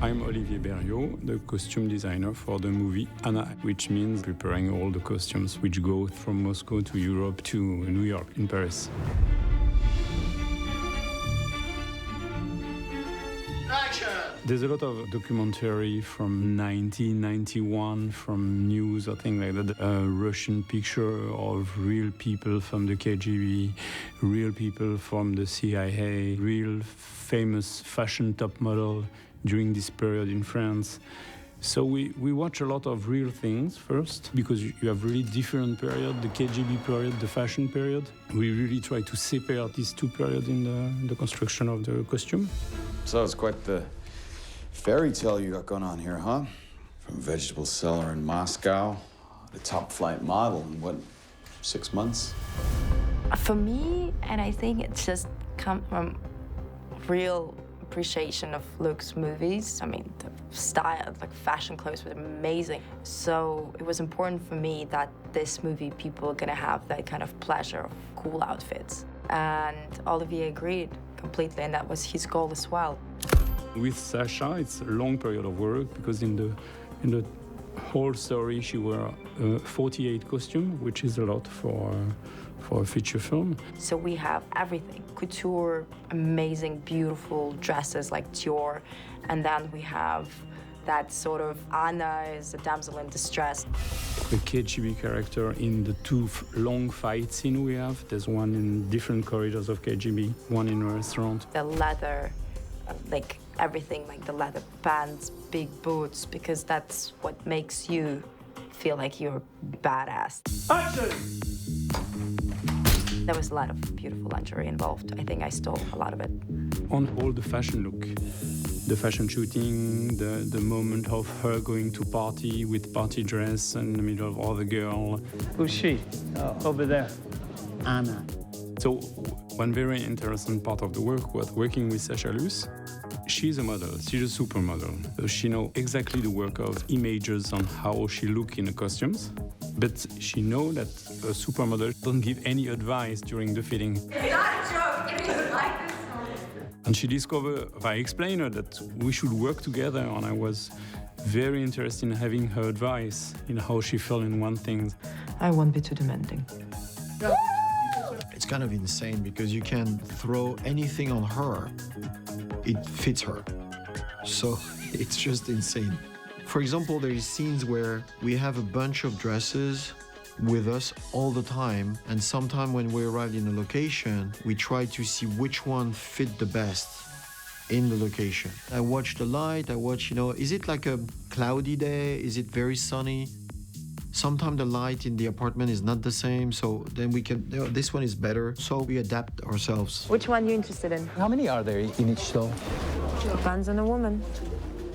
I'm Olivier Berriot, the costume designer for the movie Anna, which means preparing all the costumes which go from Moscow to Europe to New York in Paris. Action! There's a lot of documentary from 1991, from news or things like that. A Russian picture of real people from the KGB, real people from the CIA, real famous fashion top model during this period in France. So we watch a lot of real things first, because you have really different periods, the KGB period, the fashion period. We really try to separate these two periods in the construction of the costume. So it's quite the fairy tale you got going on here, huh? From vegetable seller in Moscow to top flight model in what, 6 months? For me, and I think it's just come from real appreciation of Luc's movies. I mean, the style, like fashion clothes were amazing. So it was important for me that this movie, people are gonna have that kind of pleasure of cool outfits. And Olivier agreed completely, and that was his goal as well. With Sasha, it's a long period of work, because in the whole story she wore 48 costumes, which is a lot for a feature film. So we have everything: couture, amazing, beautiful dresses like Dior, and then we have that sort of Anna is a damsel in distress. The KGB character in the two long fight scenes we have. There's one in different corridors of KGB, one in a restaurant. The leather, like everything, like the leather pants, big boots, because that's what makes you feel like you're badass. Action! There was a lot of beautiful lingerie involved. I think I stole a lot of it. On all the fashion look, the fashion shooting, the moment of her going to party with party dress in the middle of other girl. Who's she? Over there. Anna. So one very interesting part of the work was working with Sasha Luss. She's a model, she's a supermodel. So she knows exactly the work of images on how she looks in the costumes. But she knows that a supermodel doesn't give any advice during the fitting. It's not a joke, it is like this. And she discovered, I explained her that we should work together, and I was very interested in having her advice in how she felt in one thing. I won't be too demanding. It's kind of insane because you can throw anything on her, it fits her. So it's just insane. For example, there is scenes where we have a bunch of dresses with us all the time, and sometime when we arrive in a location, we try to see which one fit the best in the location. I watch the light, is it like a cloudy day? Is it very sunny? Sometimes the light in the apartment is not the same, so then we can, this one is better, so we adapt ourselves. Which one are you interested in? How many are there in each show? Depends on a woman.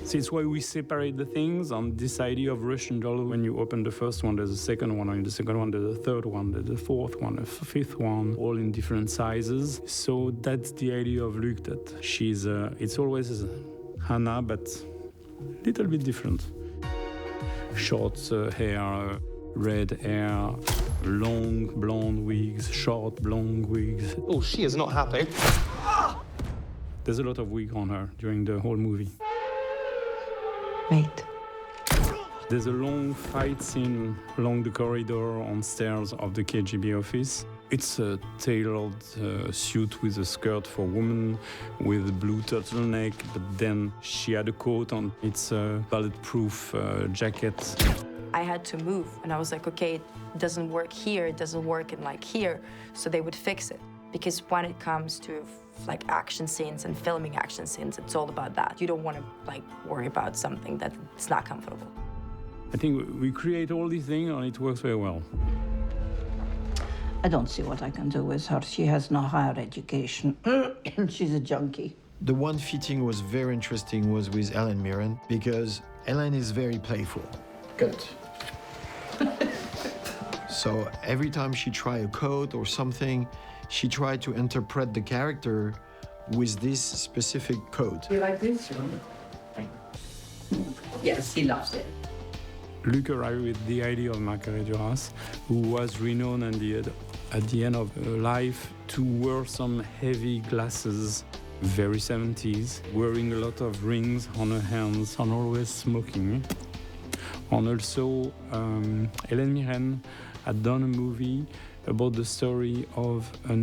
So it's why we separate the things on this idea of Russian doll. When you open the first one, there's a second one, and in the second one, there's a third one, there's a fourth one, a fifth one, all in different sizes. So that's the idea of Luc, that she's, it's always Hannah, but a little bit different. Short hair, red hair, long blonde wigs, short blonde wigs. Oh, she is not happy. There's a lot of wig on her during the whole movie. Wait. There's a long fight scene along the corridor on stairs of the KGB office. It's a tailored suit with a skirt for women with a blue turtleneck, but then she had a coat on. It's a bulletproof jacket. I had to move, and I was like, okay, it doesn't work here, it doesn't work in like here, so they would fix it. Because when it comes to like action scenes and filming action scenes, it's all about that. You don't want to like worry about something that it's not comfortable. I think we create all these things, and it works very well. I don't see what I can do with her. She has no higher education. She's a junkie. The one fitting was very interesting was with Ellen Mirren, because Ellen is very playful. Good. So every time she tried a coat or something, she tried to interpret the character with this specific coat. You like this one? Yes, he loves it. Luc arrived with the idea of Marguerite Duras, who was renowned at the end of her life to wear some heavy glasses very 70s, wearing a lot of rings on her hands and always smoking. And also, Hélène Mirren had done a movie about the story of a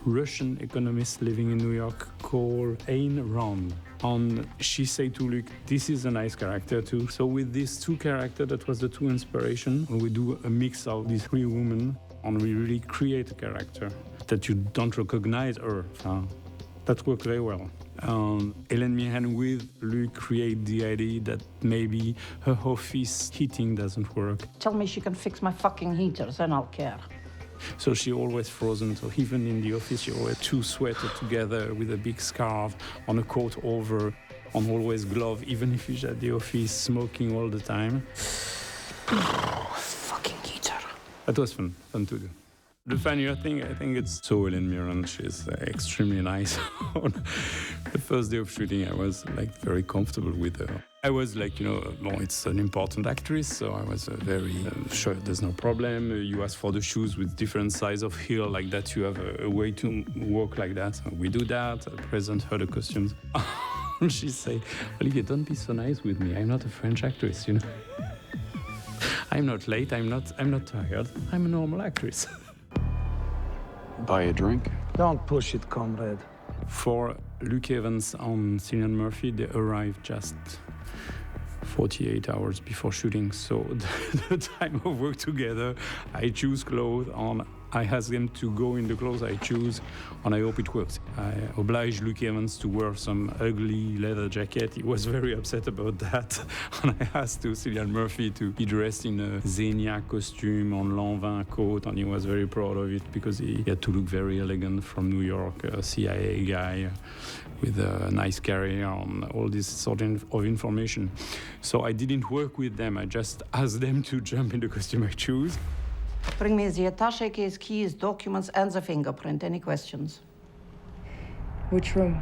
Russian economist living in New York called Ayn Rand. And she said to Luc, this is a nice character too. So with these two characters, that was the two inspiration. We do a mix of these three women and we really create a character that you don't recognize her. That worked very well. Hélène Mirren with Luc create the idea that maybe her office heating doesn't work. Tell me she can fix my fucking heaters and I'll care. So she always frozen, so even in the office she always two sweater together with a big scarf on a coat over, and always glove, even if she's at the office smoking all the time. Fucking heater. That was fun to do. The funnier thing, I think it's so Hélène Mirren, she's extremely nice. On the first day of shooting, I was very comfortable with her. I was it's an important actress, so I was very sure there's no problem. You ask for the shoes with different size of heel like that, you have a way to work like that. So we do that, I present her the costumes. She say, Olivier, don't be so nice with me, I'm not a French actress, I'm not late, I'm not tired, I'm a normal actress. Buy a drink? Don't push it, comrade. For Luke Evans and Cillian Murphy, they arrived just 48 hours before shooting. So the time of work together, I choose clothes and I ask them to go in the clothes I choose, and I hope it works. I obliged Luke Evans to wear some ugly leather jacket. He was very upset about that. And I asked to Cillian Murphy to be dressed in a Xenia costume and Lanvin coat, and he was very proud of it because he had to look very elegant from New York, a CIA guy with a nice career and all this sort of information. So I didn't work with them. I just asked them to jump in the costume I choose. Bring me the attaché case, keys, documents, and the fingerprint. Any questions? Which room?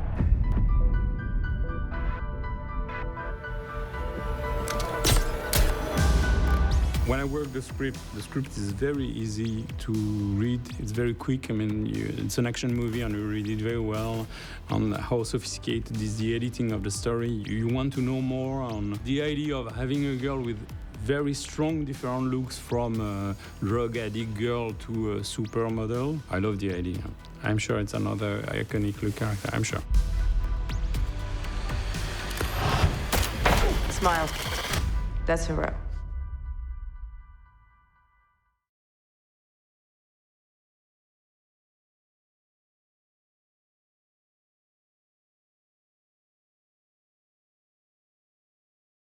When I work the script is very easy to read. It's very quick. I mean, it's an action movie and you read it very well. On how sophisticated is the editing of the story. You want to know more on the idea of having a girl with very strong different looks, from a drug addict girl to a supermodel. I love the idea. I'm sure it's another iconic look character, I'm sure. Smile. That's her rep.